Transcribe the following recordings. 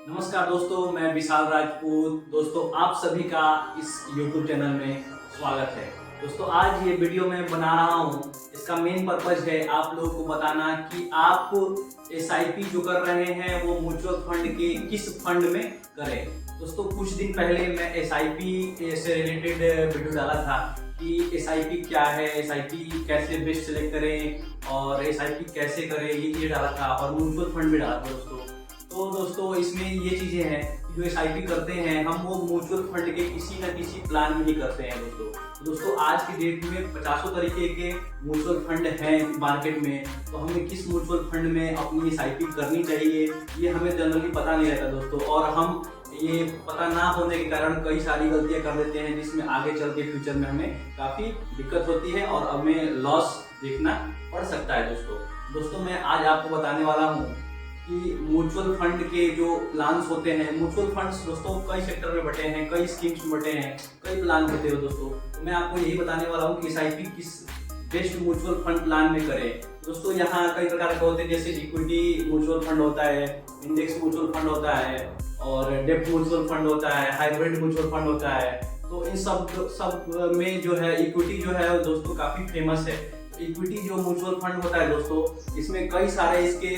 नमस्कार दोस्तों, मैं विशाल राजपूत। दोस्तों आप सभी का इस YouTube चैनल में स्वागत है। दोस्तों आज ये वीडियो मैं बना रहा हूँ, इसका मेन पर्पज है आप लोगों को बताना कि आप SIP जो कर रहे हैं वो म्यूचुअल फंड के किस फंड में करें। दोस्तों कुछ दिन पहले मैं SIP से रिलेटेड वीडियो डाला था कि SIP क्या है, SIP कैसे बेस्ट सेलेक्ट करें और SIP कैसे करें, ये चीज़ डाला था और म्यूचुअल फंड भी डाला था दोस्तों। तो दोस्तों इसमें ये चीज़ें हैं जो SIP करते हैं हम वो म्यूचुअल फंड के किसी न किसी प्लान में ही करते हैं दोस्तों। तो दोस्तों आज की डेट में 50 तरीके के म्यूचुअल फंड हैं मार्केट में, तो हमें किस म्यूचुअल फंड में अपनी SIP करनी चाहिए ये हमें जनरली पता नहीं रहता दोस्तों। और हम ये पता ना होने के कारण कई सारी गलतियां कर देते हैं जिसमें आगे चल के फ्यूचर में हमें काफ़ी दिक्कत होती है और हमें लॉस देखना पड़ सकता है दोस्तों मैं आज आपको बताने वाला हूँ कि म्यूचुअल फंड के जो प्लान्स होते हैं, म्यूचुअल फंड्स दोस्तों कई सेक्टर में बटे हैं, कई स्कीम्स में बटे हैं, कई प्लान होते हैं दोस्तों। तो मैं आपको यही बताने वाला हूँ कि SIP किस बेस्ट म्यूचुअल फंड प्लान में करें। दोस्तों यहाँ कई प्रकार के होते हैं, जैसे इक्विटी म्यूचुअल फंड होता है, इंडेक्स म्यूचुअल फंड होता है और डेब्ट म्यूचुअल फंड होता है, हाइब्रिड म्यूचुअल फंड होता है। तो इन सब में जो है इक्विटी जो है दोस्तों काफ़ी फेमस है। इक्विटी जो म्यूचुअल फंड होता है दोस्तों, इसमें कई सारे इसके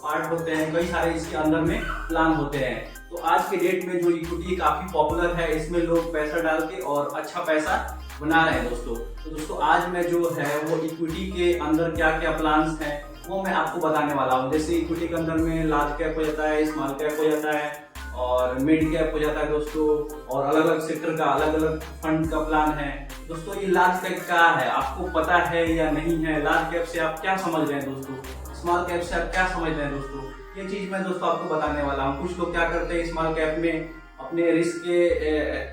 पार्ट होते हैं, कई सारे इसके अंदर में प्लान होते हैं। तो आज के डेट में जो इक्विटी काफ़ी पॉपुलर है, इसमें लोग पैसा डाल के और अच्छा पैसा बना रहे हैं दोस्तों। तो दोस्तों आज मैं जो है वो इक्विटी के अंदर क्या क्या प्लान्स हैं वो मैं आपको बताने वाला हूँ। जैसे इक्विटी के अंदर में लार्ज कैप हो जाता है, स्मॉल कैप हो जाता है और मिड कैप हो जाता है दोस्तों, और अलग अलग सेक्टर का अलग अलग फंड का प्लान है दोस्तों। ये लार्ज कैप क्या है आपको पता है या नहीं है? लार्ज कैप से आप क्या समझ रहे हैं दोस्तों? स्मॉल कैप से आप क्या समझ रहे हैं दोस्तों? ये चीज़ मैं दोस्तों आपको बताने वाला हूँ। कुछ लोग क्या करते हैं स्मॉल कैप में अपने रिस्क के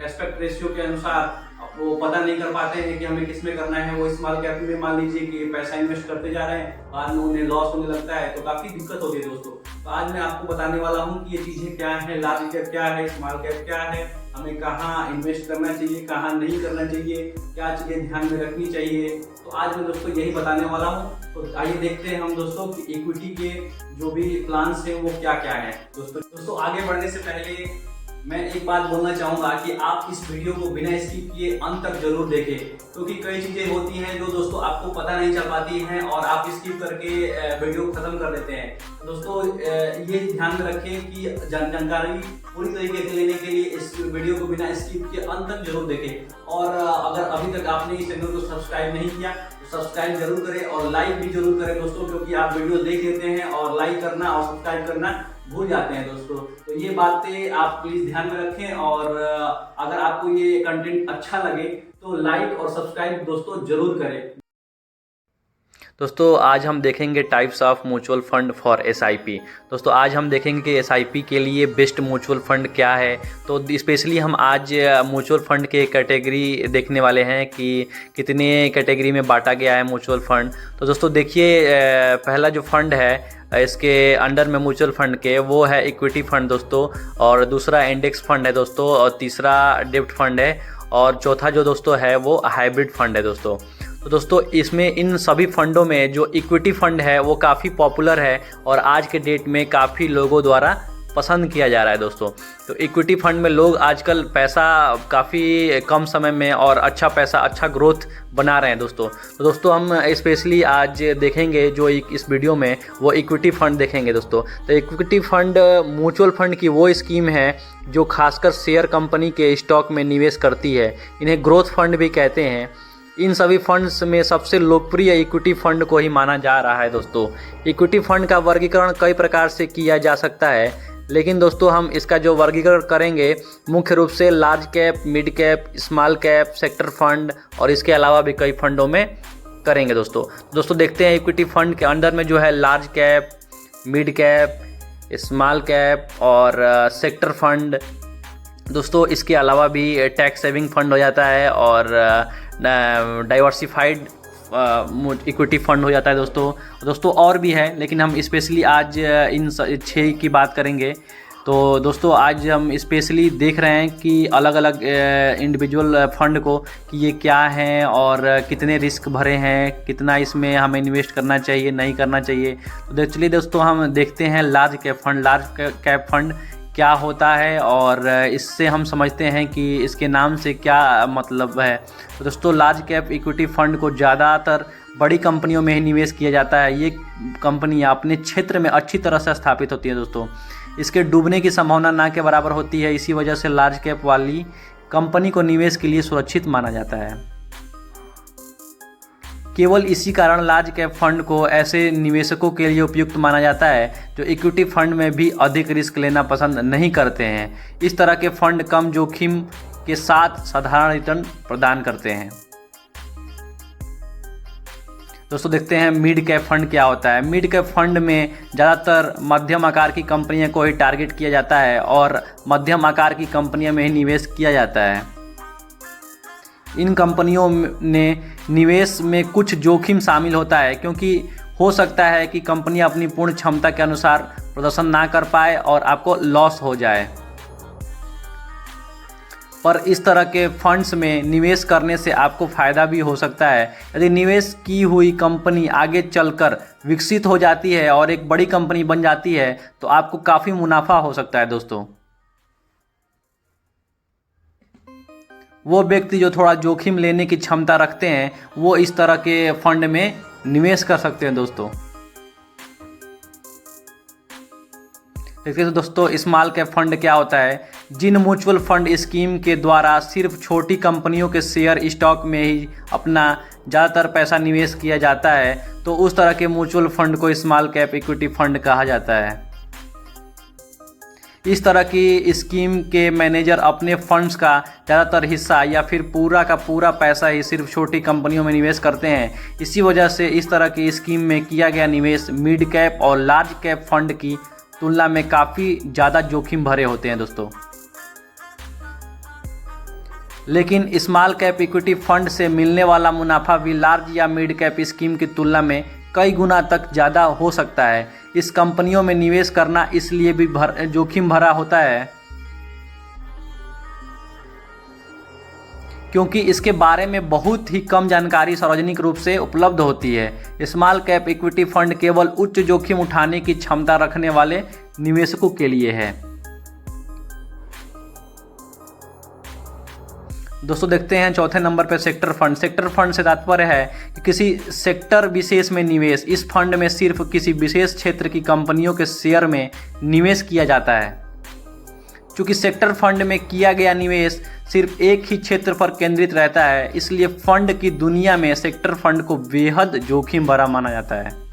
एस्पेक्ट रेशियो के अनुसार वो पता नहीं कर पाते हैं कि हमें किस में करना है। वो स्मॉल कैप में मान लीजिए कि पैसा इन्वेस्ट करते जा रहे हैं, बाद में उन्हें लॉस होने लगता है, तो काफ़ी दिक्कत होती है दोस्तों। तो आज मैं आपको बताने वाला हूँ कि ये चीज़ें क्या है, लार्ज कैप क्या है, स्मॉल कैप क्या है, हमें कहाँ इन्वेस्ट करना चाहिए, कहाँ नहीं करना चाहिए, क्या चीज़ें ध्यान में रखनी चाहिए। तो आज मैं दोस्तों यही बताने वाला हूँ। तो आइए देखते हैं हम दोस्तों कि इक्विटी के जो भी प्लान्स हैं वो क्या क्या है दोस्तों। आगे बढ़ने से पहले मैं एक बात बोलना चाहूँगा कि आप इस वीडियो को बिना स्किप किए अंत तक जरूर देखें, क्योंकि कई चीज़ें होती हैं जो दोस्तों आपको पता नहीं चल पाती हैं और आप स्किप करके वीडियो को ख़त्म कर देते हैं। दोस्तों ये ध्यान में रखें कि जानकारी पूरी तरीके से लेने के लिए इस वीडियो को बिना स्किप किए अंत तक जरूर देखें। और अगर अभी तक आपने इस चैनल को सब्सक्राइब नहीं किया तो सब्सक्राइब जरूर करें और लाइक भी जरूर करें दोस्तों, क्योंकि आप वीडियो देख लेते हैं और लाइक करना और सब्सक्राइब करना भूल जाते हैं दोस्तों। तो ये बातें आप प्लीज़ ध्यान में रखें और अगर आपको ये कंटेंट अच्छा लगे तो लाइक और सब्सक्राइब दोस्तों जरूर करें। दोस्तों आज हम देखेंगे types of mutual fund for SIP। दोस्तों आज हम देखेंगे कि SIP के लिए बेस्ट म्यूचुअल फंड क्या है। तो स्पेशली हम आज म्यूचुअल फंड के कैटेगरी देखने वाले हैं कि कितने कैटेगरी में बांटा गया है म्यूचुअल फंड। तो दोस्तों देखिए पहला जो फंड है इसके अंडर में म्यूचुअल फंड के वो है इक्विटी फंड दोस्तों, और दूसरा इंडेक्स फंड है दोस्तों, और तीसरा डेब्ट फंड है, और चौथा जो दोस्तों है वो हाइब्रिड फंड है दोस्तों। तो दोस्तों इसमें इन सभी फंडों में जो इक्विटी फंड है वो काफ़ी पॉपुलर है और आज के डेट में काफ़ी लोगों द्वारा पसंद किया जा रहा है दोस्तों। तो इक्विटी फंड में लोग आजकल पैसा काफ़ी कम समय में और अच्छा पैसा, अच्छा ग्रोथ बना रहे हैं दोस्तों। तो दोस्तों हम स्पेशली आज देखेंगे जो इस वीडियो में वो इक्विटी फंड देखेंगे दोस्तों। तो इक्विटी फंड म्यूचुअल फंड की वो स्कीम है जो खासकर शेयर कंपनी के स्टॉक में निवेश करती है। इन्हें ग्रोथ फंड भी कहते हैं। इन सभी फंड्स में सबसे लोकप्रिय इक्विटी फंड को ही माना जा रहा है दोस्तों। इक्विटी फंड का वर्गीकरण कई प्रकार से किया जा सकता है, लेकिन दोस्तों हम इसका जो वर्गीकरण करेंगे मुख्य रूप से large cap, mid cap, small cap, sector fund और इसके अलावा भी कई फंडों में करेंगे दोस्तों देखते हैं इक्विटी फंड के अंदर में जो है large cap, mid cap, small cap और सेक्टर फंड दोस्तों। इसके अलावा भी टैक्स सेविंग फंड हो जाता है और डाइवर्सिफाइड इक्विटी फंड हो जाता है दोस्तों और भी है, लेकिन हम स्पेशली आज इन 6 की बात करेंगे। तो दोस्तों आज हम स्पेशली देख रहे हैं कि अलग अलग इंडिविजुअल फंड को कि ये क्या हैं और कितने रिस्क भरे हैं, कितना इसमें हमें इन्वेस्ट करना चाहिए, नहीं करना चाहिए। तो चलिए दोस्तों हम देखते हैं लार्ज कैप फंड क्या होता है और इससे हम समझते हैं कि इसके नाम से क्या मतलब है। तो दोस्तों लार्ज कैप इक्विटी फंड को ज़्यादातर बड़ी कंपनियों में ही निवेश किया जाता है। ये कंपनियां अपने क्षेत्र में अच्छी तरह से स्थापित होती हैं दोस्तों। इसके डूबने की संभावना ना के बराबर होती है। इसी वजह से लार्ज कैप वाली कंपनी को निवेश के लिए सुरक्षित माना जाता है। केवल इसी कारण लार्ज कैप फंड को ऐसे निवेशकों के लिए उपयुक्त माना जाता है जो इक्विटी फंड में भी अधिक रिस्क लेना पसंद नहीं करते हैं। इस तरह के फंड कम जोखिम के साथ साधारण रिटर्न प्रदान करते हैं। दोस्तों देखते हैं मिड कैप फंड क्या होता है। मिड कैप फंड में ज़्यादातर मध्यम आकार की कंपनियों को ही टारगेट किया जाता है और मध्यम आकार की कंपनियों में ही निवेश किया जाता है। इन कंपनियों ने निवेश में कुछ जोखिम शामिल होता है, क्योंकि हो सकता है कि कंपनी अपनी पूर्ण क्षमता के अनुसार प्रदर्शन ना कर पाए और आपको लॉस हो जाए। पर इस तरह के फंड्स में निवेश करने से आपको फ़ायदा भी हो सकता है। यदि निवेश की हुई कंपनी आगे चलकर विकसित हो जाती है और एक बड़ी कंपनी बन जाती है तो आपको काफ़ी मुनाफा हो सकता है। दोस्तों वो व्यक्ति जो थोड़ा जोखिम लेने की क्षमता रखते हैं वो इस तरह के फंड में निवेश कर सकते हैं। दोस्तों देखिए तो दोस्तों स्मॉल कैप फंड क्या होता है। जिन म्यूचुअल फंड स्कीम के द्वारा सिर्फ छोटी कंपनियों के शेयर स्टॉक में ही अपना ज़्यादातर पैसा निवेश किया जाता है तो उस तरह के म्यूचुअल फंड को स्मॉल कैप इक्विटी फंड कहा जाता है। इस तरह की स्कीम के मैनेजर अपने फंड्स का ज़्यादातर हिस्सा या फिर पूरा का पूरा पैसा ही सिर्फ छोटी कंपनियों में निवेश करते हैं। इसी वजह से इस तरह की स्कीम में किया गया निवेश मिड कैप और लार्ज कैप फंड की तुलना में काफ़ी ज़्यादा जोखिम भरे होते हैं। दोस्तों लेकिन स्मॉल कैप इक्विटी फंड से मिलने वाला मुनाफा भी लार्ज या मिड कैप स्कीम की तुलना में कई गुना तक ज़्यादा हो सकता है। इस कंपनियों में निवेश करना इसलिए भी जोखिम भरा होता है क्योंकि इसके बारे में बहुत ही कम जानकारी सार्वजनिक रूप से उपलब्ध होती है। स्मॉल कैप इक्विटी फंड केवल उच्च जोखिम उठाने की क्षमता रखने वाले निवेशकों के लिए है। दोस्तों देखते हैं चौथे नंबर पर सेक्टर फंड। सेक्टर फंड से तात्पर्य है कि किसी सेक्टर विशेष में निवेश। इस फंड में सिर्फ किसी विशेष क्षेत्र की कंपनियों के शेयर में निवेश किया जाता है। चूँकि सेक्टर फंड में किया गया निवेश सिर्फ एक ही क्षेत्र पर केंद्रित रहता है, इसलिए फंड की दुनिया में सेक्टर फंड को बेहद जोखिम भरा माना जाता है।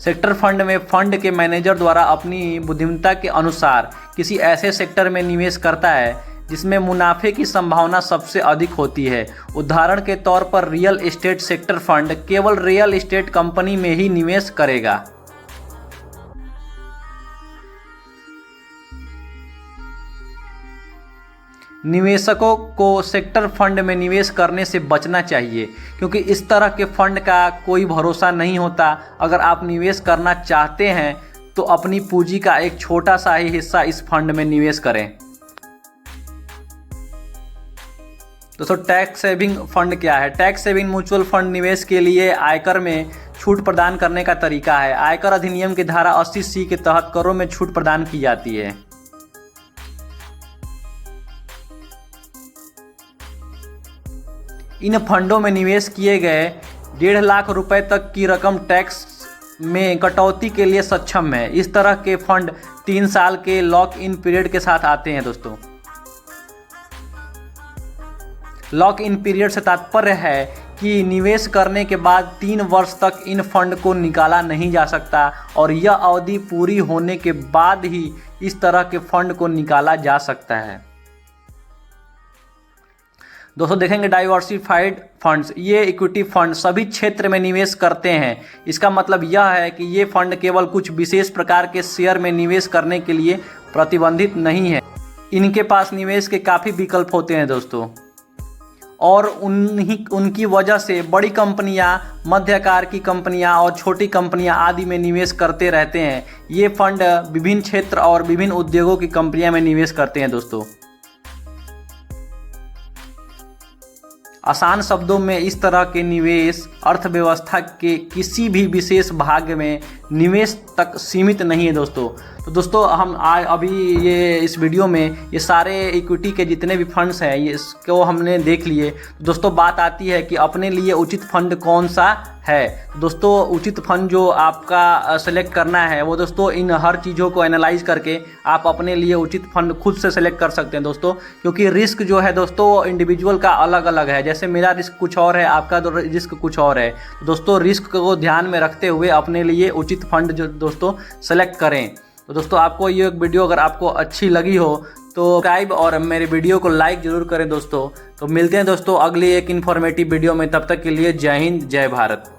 सेक्टर फंड में फंड के मैनेजर द्वारा अपनी बुद्धिमत्ता के अनुसार किसी ऐसे सेक्टर में निवेश करता है जिसमें मुनाफे की संभावना सबसे अधिक होती है। उदाहरण के तौर पर रियल एस्टेट सेक्टर फंड केवल रियल एस्टेट कंपनी में ही निवेश करेगा। निवेशकों को सेक्टर फंड में निवेश करने से बचना चाहिए क्योंकि इस तरह के फंड का कोई भरोसा नहीं होता। अगर आप निवेश करना चाहते हैं तो अपनी पूंजी का एक छोटा सा ही हिस्सा इस फंड में निवेश करें। दोस्तों टैक्स सेविंग फंड क्या है। टैक्स सेविंग म्यूचुअल फंड निवेश के लिए आयकर में छूट प्रदान करने का तरीका है। आयकर अधिनियम की धारा 80C के तहत करों में छूट प्रदान की जाती है। इन फंडों में निवेश किए गए 1.5 लाख रुपए तक की रकम टैक्स में कटौती के लिए सक्षम है। इस तरह के फंड 3 साल के लॉक इन पीरियड के साथ आते हैं। दोस्तों लॉक इन पीरियड से तात्पर्य है कि निवेश करने के बाद 3 वर्ष तक इन फंड को निकाला नहीं जा सकता और यह अवधि पूरी होने के बाद ही इस तरह के फंड को निकाला जा सकता है। दोस्तों देखेंगे डाइवर्सिफाइड फंड्स। ये इक्विटी फंड सभी क्षेत्र में निवेश करते हैं। इसका मतलब यह है कि ये फंड केवल कुछ विशेष प्रकार के शेयर में निवेश करने के लिए प्रतिबंधित नहीं है। इनके पास निवेश के काफ़ी विकल्प होते हैं दोस्तों, और उनकी वजह से बड़ी कंपनियां, मध्य आकार की कंपनियां और छोटी कंपनियां आदि में निवेश करते रहते हैं। ये फंड विभिन्न क्षेत्र और विभिन्न उद्योगों की कंपनियां में निवेश करते हैं। दोस्तों आसान शब्दों में इस तरह के निवेश अर्थव्यवस्था के किसी भी विशेष भाग में निवेश तक सीमित नहीं है दोस्तों। तो दोस्तों हम अभी ये इस वीडियो में ये सारे इक्विटी के जितने भी फंड्स हैं ये इसको हमने देख लिए। दोस्तों बात आती है कि अपने लिए उचित फंड कौन सा है। दोस्तों उचित फंड जो आपका सेलेक्ट करना है वो दोस्तों इन हर चीज़ों को एनालाइज करके आप अपने लिए उचित फंड खुद से सेलेक्ट कर सकते हैं दोस्तों, क्योंकि रिस्क जो है दोस्तों इंडिविजुअल का अलग अलग है। जैसे मेरा रिस्क कुछ और है, आपका तो रिस्क कुछ और है। दोस्तों रिस्क को ध्यान में रखते हुए अपने लिए उचित फंड जो दोस्तों सेलेक्ट करें। तो दोस्तों आपको ये वीडियो अगर आपको अच्छी लगी हो तो सब्सक्राइब और मेरे वीडियो को लाइक ज़रूर करें दोस्तों। तो मिलते हैं दोस्तों अगली एक इन्फॉर्मेटिव वीडियो में, तब तक के लिए जय हिंद जय भारत।